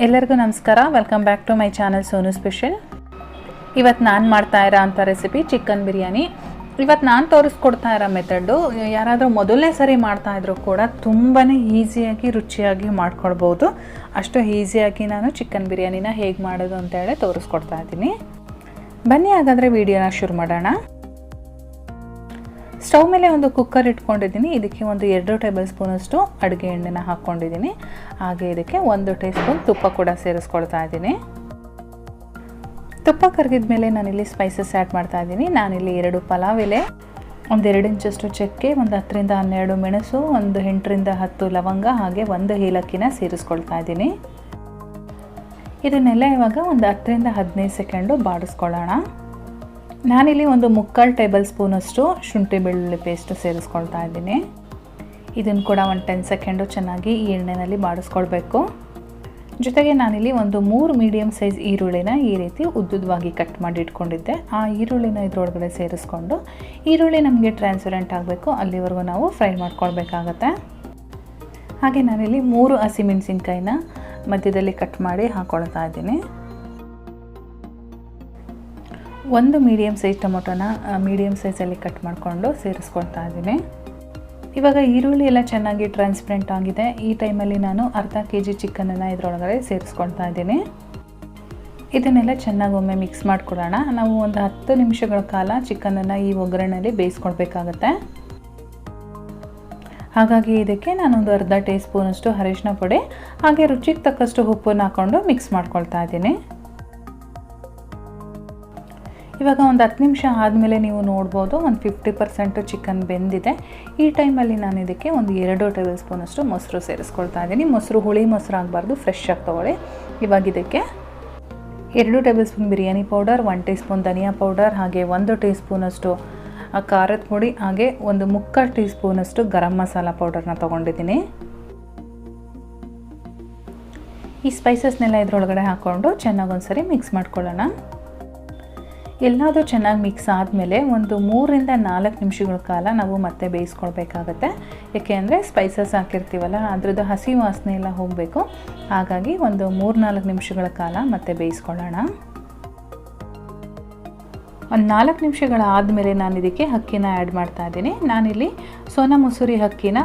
ಎಲ್ಲರಿಗೂ ನಮಸ್ಕಾರ. Welcome back to my channel Sonu special. ಇವತ್ತು ನಾನು ಮಾಡ್ತಾ ಇರೋ ಅಂಥ ರೆಸಿಪಿ ಚಿಕನ್ ಬಿರಿಯಾನಿ. ಇವತ್ತು ನಾನು ತೋರಿಸ್ಕೊಡ್ತಾ ಇರೋ ಮೆಥಡು ಯಾರಾದರೂ ಮೊದಲನೇ ಸರಿ ಮಾಡ್ತಾಯಿದ್ರು ಕೂಡ ತುಂಬಾ ಈಸಿಯಾಗಿ ರುಚಿಯಾಗಿ ಮಾಡ್ಕೊಳ್ಬೋದು. ಅಷ್ಟು ಈಸಿಯಾಗಿ ನಾನು ಚಿಕನ್ ಬಿರಿಯಾನಿನ ಹೇಗೆ ಮಾಡೋದು ಅಂತೇಳಿ ತೋರಿಸ್ಕೊಡ್ತಾ ಇದ್ದೀನಿ. ಬನ್ನಿ ಹಾಗಾದರೆ ವಿಡಿಯೋನ ಶುರು ಮಾಡೋಣ. ಸ್ಟವ್ ಮೇಲೆ ಒಂದು ಕುಕ್ಕರ್ ಇಟ್ಕೊಂಡಿದ್ದೀನಿ. ಇದಕ್ಕೆ ಒಂದು 2 ಟೇಬಲ್ ಸ್ಪೂನಷ್ಟು ಅಡುಗೆ ಎಣ್ಣೆನ ಹಾಕ್ಕೊಂಡಿದ್ದೀನಿ. ಹಾಗೆ ಇದಕ್ಕೆ 1 ಟೀ ಸ್ಪೂನ್ ತುಪ್ಪ ಕೂಡ ಸೇರಿಸ್ಕೊಳ್ತಾ ಇದ್ದೀನಿ. ತುಪ್ಪ ಕರಗಿದ ಮೇಲೆ ನಾನಿಲ್ಲಿ ಸ್ಪೈಸಸ್ ಆ್ಯಡ್ ಮಾಡ್ತಾ ಇದ್ದೀನಿ. ನಾನಿಲ್ಲಿ 2 ಪಲಾವ್ ಎಲೆ, ಒಂದು 2 ಇಂಚಷ್ಟು ಚಕ್ಕೆ, ಒಂದು 10 ರಿಂದ 12 ಮೆಣಸು, ಒಂದು 8 ರಿಂದ 10 ಲವಂಗ, ಹಾಗೆ 1 ಏಲಕ್ಕಿನ ಸೇರಿಸ್ಕೊಳ್ತಾ ಇದ್ದೀನಿ. ಇದನ್ನೆಲ್ಲ ಇವಾಗ ಒಂದು 10 ರಿಂದ 15 ಸೆಕೆಂಡು ಬಾಡಿಸ್ಕೊಳ್ಳೋಣ. ನಾನಿಲ್ಲಿ ಒಂದು 3/4 ಟೇಬಲ್ ಸ್ಪೂನಷ್ಟು ಶುಂಠಿ ಬೆಳ್ಳುಳ್ಳಿ ಪೇಸ್ಟ್ ಸೇರಿಸ್ಕೊಳ್ತಾ ಇದ್ದೀನಿ. ಇದನ್ನು ಕೂಡ ಒಂದು 10 ಸೆಕೆಂಡು ಚೆನ್ನಾಗಿ ಈ ಎಣ್ಣೆಯಲ್ಲಿ ಬಾಡಿಸ್ಕೊಳ್ಬೇಕು. ಜೊತೆಗೆ ನಾನಿಲ್ಲಿ ಒಂದು 3 ಮೀಡಿಯಮ್ ಸೈಜ್ ಈರುಳ್ಳಿನ ಈ ರೀತಿ ಉದ್ದುದವಾಗಿ ಕಟ್ ಮಾಡಿ ಇಟ್ಕೊಂಡಿದ್ದೆ. ಆ ಈರುಳ್ಳಿನ ಇದರೊಳಗಡೆ ಸೇರಿಸ್ಕೊಂಡು ಈರುಳ್ಳಿ ನಮಗೆ ಟ್ರಾನ್ಸ್ಪರೆಂಟ್ ಆಗಬೇಕು, ಅಲ್ಲಿವರೆಗೂ ನಾವು ಫ್ರೈ ಮಾಡ್ಕೊಳ್ಬೇಕಾಗತ್ತೆ. ಹಾಗೆ ನಾನಿಲ್ಲಿ 3 ಹಸಿಮೆಣಸಿನ್ಕಾಯಿನ ಮಧ್ಯದಲ್ಲಿ ಕಟ್ ಮಾಡಿ ಹಾಕ್ಕೊಳ್ತಾ ಇದ್ದೀನಿ. 1 ಮೀಡಿಯಮ್ ಸೈಜ್ ಟೊಮೊಟೊನ ಮೀಡಿಯಮ್ ಸೈಜಲ್ಲಿ ಕಟ್ ಮಾಡಿಕೊಂಡು ಸೇರಿಸ್ಕೊಳ್ತಾ ಇದ್ದೀನಿ. ಇವಾಗ ಈರುಳ್ಳಿ ಎಲ್ಲ ಚೆನ್ನಾಗಿ ಟ್ರಾನ್ಸ್ಪರೆಂಟ್ ಆಗಿದೆ. ಈ ಟೈಮಲ್ಲಿ ನಾನು ಅರ್ಧ kg ಚಿಕನನ್ನು ಇದರೊಳಗಡೆ ಸೇರಿಸ್ಕೊಳ್ತಾ ಇದ್ದೀನಿ. ಇದನ್ನೆಲ್ಲ ಚೆನ್ನಾಗಿ ಒಮ್ಮೆ ಮಿಕ್ಸ್ ಮಾಡಿಕೊಡೋಣ. ನಾವು ಒಂದು 10 ನಿಮಿಷಗಳ ಕಾಲ ಚಿಕನನ್ನು ಈ ಒಗ್ಗರಣೆಯಲ್ಲಿ ಬೇಯಿಸ್ಕೊಳ್ಬೇಕಾಗತ್ತೆ. ಹಾಗಾಗಿ ಇದಕ್ಕೆ ನಾನೊಂದು ಅರ್ಧ ಟೀ ಸ್ಪೂನಷ್ಟು ಅರಿಶಿನ ಪುಡಿ ಹಾಗೆ ರುಚಿಗೆ ತಕ್ಕಷ್ಟು ಉಪ್ಪನ್ನು ಹಾಕ್ಕೊಂಡು ಮಿಕ್ಸ್ ಮಾಡ್ಕೊಳ್ತಾ ಇದ್ದೀನಿ. ಇವಾಗ ಒಂದು 10 ನಿಮಿಷ ಆದಮೇಲೆ ನೀವು ನೋಡ್ಬೋದು ಒಂದು 50% ಚಿಕನ್ ಬೆಂದಿದೆ. ಈ ಟೈಮಲ್ಲಿ ನಾನು ಇದಕ್ಕೆ ಒಂದು 2 ಟೇಬಲ್ ಸ್ಪೂನಷ್ಟು ಮೊಸರು ಸೇರಿಸ್ಕೊಳ್ತಾ ಇದ್ದೀನಿ. ಮೊಸರು ಹುಳಿ ಮೊಸರು ಆಗಬಾರ್ದು, ಫ್ರೆಶ್ ಆಗಿ ತೊಗೊಳ್ಳಿ. ಇವಾಗ ಇದಕ್ಕೆ 2 tablespoon biryani powder, 1 teaspoon ಧನಿಯಾ ಪೌಡರ್, ಹಾಗೆ 1 ಟೀ ಸ್ಪೂನಷ್ಟು ಖಾರದ ಪುಡಿ, ಹಾಗೆ ಒಂದು 3/4 ಟೀ ಸ್ಪೂನಷ್ಟು ಗರಂ ಮಸಾಲ ಪೌಡರ್ನ ತೊಗೊಂಡಿದ್ದೀನಿ. ಈ ಸ್ಪೈಸಸ್ನೆಲ್ಲ ಇದರೊಳಗಡೆ ಹಾಕ್ಕೊಂಡು ಚೆನ್ನಾಗಿ ಒಂದ್ಸರಿ ಮಿಕ್ಸ್ ಮಾಡ್ಕೊಳ್ಳೋಣ. ಎಲ್ಲದೂ ಚೆನ್ನಾಗಿ ಮಿಕ್ಸ್ ಆದಮೇಲೆ ಒಂದು 3 ರಿಂದ 4 ನಿಮಿಷಗಳ ಕಾಲ ನಾವು ಮತ್ತೆ ಬೇಯಿಸ್ಕೊಳ್ಬೇಕಾಗತ್ತೆ. ಏಕೆ ಅಂದರೆ ಸ್ಪೈಸಸ್ ಹಾಕಿರ್ತೀವಲ್ಲ, ಅದ್ರದ್ದು ಹಸಿ ವಾಸನೆ ಎಲ್ಲ ಹೋಗಬೇಕು. ಹಾಗಾಗಿ ಒಂದು 3-4 ನಿಮಿಷಗಳ ಕಾಲ ಮತ್ತೆ ಬೇಯಿಸ್ಕೊಳ್ಳೋಣ. ಒಂದು 4 ನಿಮಿಷಗಳ ಆದಮೇಲೆ ನಾನು ಇದಕ್ಕೆ ಅಕ್ಕಿನ ಆ್ಯಡ್ ಮಾಡ್ತಾ ಇದ್ದೀನಿ. ನಾನಿಲ್ಲಿ ಸೋನಾ ಮಸೂರಿ ಅಕ್ಕಿನ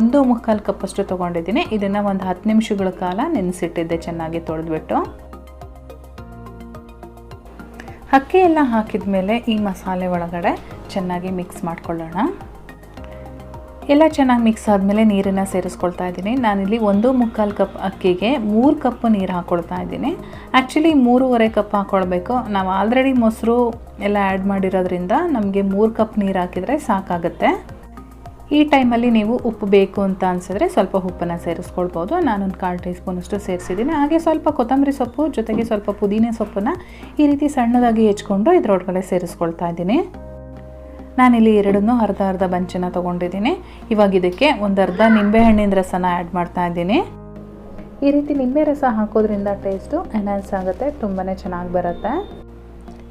1/4 ಕಪ್ಪಷ್ಟು ತೊಗೊಂಡಿದ್ದೀನಿ. ಇದನ್ನು ಒಂದು 10 ನಿಮಿಷಗಳ ಕಾಲ ನೆನೆಸಿಟ್ಟಿದ್ದೆ ಚೆನ್ನಾಗಿ ತೊಳೆದ್ಬಿಟ್ಟು. ಅಕ್ಕಿ ಎಲ್ಲ ಹಾಕಿದ ಮೇಲೆ ಈ ಮಸಾಲೆ ಒಳಗಡೆ ಚೆನ್ನಾಗಿ ಮಿಕ್ಸ್ ಮಾಡ್ಕೊಳ್ಳೋಣ. ಎಲ್ಲ ಚೆನ್ನಾಗಿ ಮಿಕ್ಸ್ ಆದಮೇಲೆ ನೀರನ್ನು ಸೇರಿಸ್ಕೊಳ್ತಾ ಇದ್ದೀನಿ. ನಾನಿಲ್ಲಿ 1/4 ಕಪ್ ಅಕ್ಕಿಗೆ 3 ಕಪ್ ನೀರು ಹಾಕ್ಕೊಳ್ತಾ ಇದ್ದೀನಿ. ಆ್ಯಕ್ಚುಲಿ 3.5 ಕಪ್ ಹಾಕ್ಕೊಳ್ಬೇಕು. ನಾವು ಆಲ್ರೆಡಿ ಮೊಸರು ಎಲ್ಲ ಆ್ಯಡ್ ಮಾಡಿರೋದ್ರಿಂದ ನಮಗೆ 3 ಕಪ್ ನೀರು ಹಾಕಿದರೆ ಸಾಕಾಗುತ್ತೆ. ಈ ಟೈಮಲ್ಲಿ ನೀವು ಉಪ್ಪು ಬೇಕು ಅಂತ ಅನಿಸಿದ್ರೆ ಸ್ವಲ್ಪ ಉಪ್ಪನ್ನು ಸೇರಿಸ್ಕೊಳ್ಬೋದು. ನಾನೊಂದು 1/4 ಟೀ ಸ್ಪೂನಷ್ಟು ಸೇರಿಸಿದ್ದೀನಿ. ಹಾಗೆ ಸ್ವಲ್ಪ ಕೊತ್ತಂಬರಿ ಸೊಪ್ಪು ಜೊತೆಗೆ ಸ್ವಲ್ಪ ಪುದೀನ ಸೊಪ್ಪನ್ನು ಈ ರೀತಿ ಸಣ್ಣದಾಗಿ ಹೆಚ್ಕೊಂಡು ಇದರೊಳಗಡೆ ಸೇರಿಸ್ಕೊಳ್ತಾ ಇದ್ದೀನಿ. ನಾನಿಲ್ಲಿ 2 ಅರ್ಧ ಬಂಚನ್ನು ತೊಗೊಂಡಿದ್ದೀನಿ. ಇವಾಗ ಇದಕ್ಕೆ ಒಂದು ಅರ್ಧ ನಿಂಬೆಹಣ್ಣಿನ ರಸನ ಆ್ಯಡ್ ಮಾಡ್ತಾ ಇದ್ದೀನಿ. ಈ ರೀತಿ ನಿಂಬೆ ರಸ ಹಾಕೋದ್ರಿಂದ ಟೇಸ್ಟು ಎನ್ಹಾನ್ಸ್ ಆಗುತ್ತೆ, ತುಂಬಾ ಚೆನ್ನಾಗಿ ಬರುತ್ತೆ.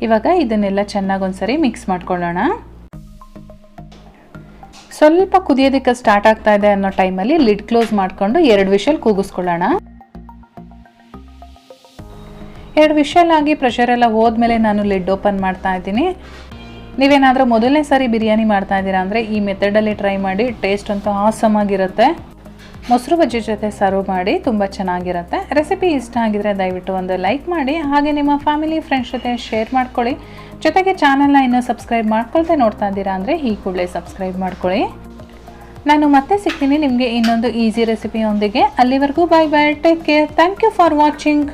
ಇವಾಗ ಇದನ್ನೆಲ್ಲ ಚೆನ್ನಾಗಿ ಒಂದ್ಸರಿ ಮಿಕ್ಸ್ ಮಾಡ್ಕೊಳ್ಳೋಣ. ಸ್ವಲ್ಪ ಕುದಿಯೋದಕ್ಕೆ ಸ್ಟಾರ್ಟ್ ಆಗ್ತಾ ಇದೆ ಅನ್ನೋ ಟೈಮಲ್ಲಿ ಲಿಡ್ ಕ್ಲೋಸ್ ಮಾಡಿಕೊಂಡು 2 ವಿಷಲ್ ಕೂಗಿಸ್ಕೊಳ್ಳೋಣ. 2 ವಿಷಲ್ ಆಗಿ ಪ್ರೆಷರ್ ಎಲ್ಲ ಹೋದ್ಮೇಲೆ ನಾನು ಲಿಡ್ ಓಪನ್ ಮಾಡ್ತಾ ಇದ್ದೀನಿ. ನೀವೇನಾದರೂ ಮೊದಲನೇ ಸಾರಿ ಬಿರಿಯಾನಿ ಮಾಡ್ತಾ ಇದ್ದೀರಾ ಅಂದರೆ ಈ ಮೆಥಡಲ್ಲಿ ಟ್ರೈ ಮಾಡಿ. ಟೇಸ್ಟ್ ಅಂತೂ ಆಸಮ್ ಆಗಿರುತ್ತೆ. ಮೊಸರು ಬಜ್ಜಿ ಜೊತೆ ಸರ್ವ್ ಮಾಡಿ, ತುಂಬ ಚೆನ್ನಾಗಿರುತ್ತೆ. ರೆಸಿಪಿ ಇಷ್ಟ ಆಗಿದ್ರೆ ದಯವಿಟ್ಟು ಒಂದು ಲೈಕ್ ಮಾಡಿ, ಹಾಗೆ ನಿಮ್ಮ ಫ್ಯಾಮಿಲಿ ಫ್ರೆಂಡ್ಸ್ ಜೊತೆ ಶೇರ್ ಮಾಡ್ಕೊಳ್ಳಿ. ಜೊತೆಗೆ ಚಾನಲ್ನ ಇನ್ನೂ ಸಬ್ಸ್ಕ್ರೈಬ್ ಮಾಡ್ಕೊಳ್ತಾ ನೋಡ್ತಾ ಇದ್ದೀರಾ ಅಂದರೆ ಈ ಕೂಡಲೇ ಸಬ್ಸ್ಕ್ರೈಬ್ ಮಾಡ್ಕೊಳ್ಳಿ. ನಾನು ಮತ್ತೆ ಸಿಗ್ತೀನಿ ನಿಮಗೆ ಇನ್ನೊಂದು ಈಸಿ ರೆಸಿಪಿಯೊಂದಿಗೆ. ಅಲ್ಲಿವರೆಗೂ bye bye, take care, thank you for watching.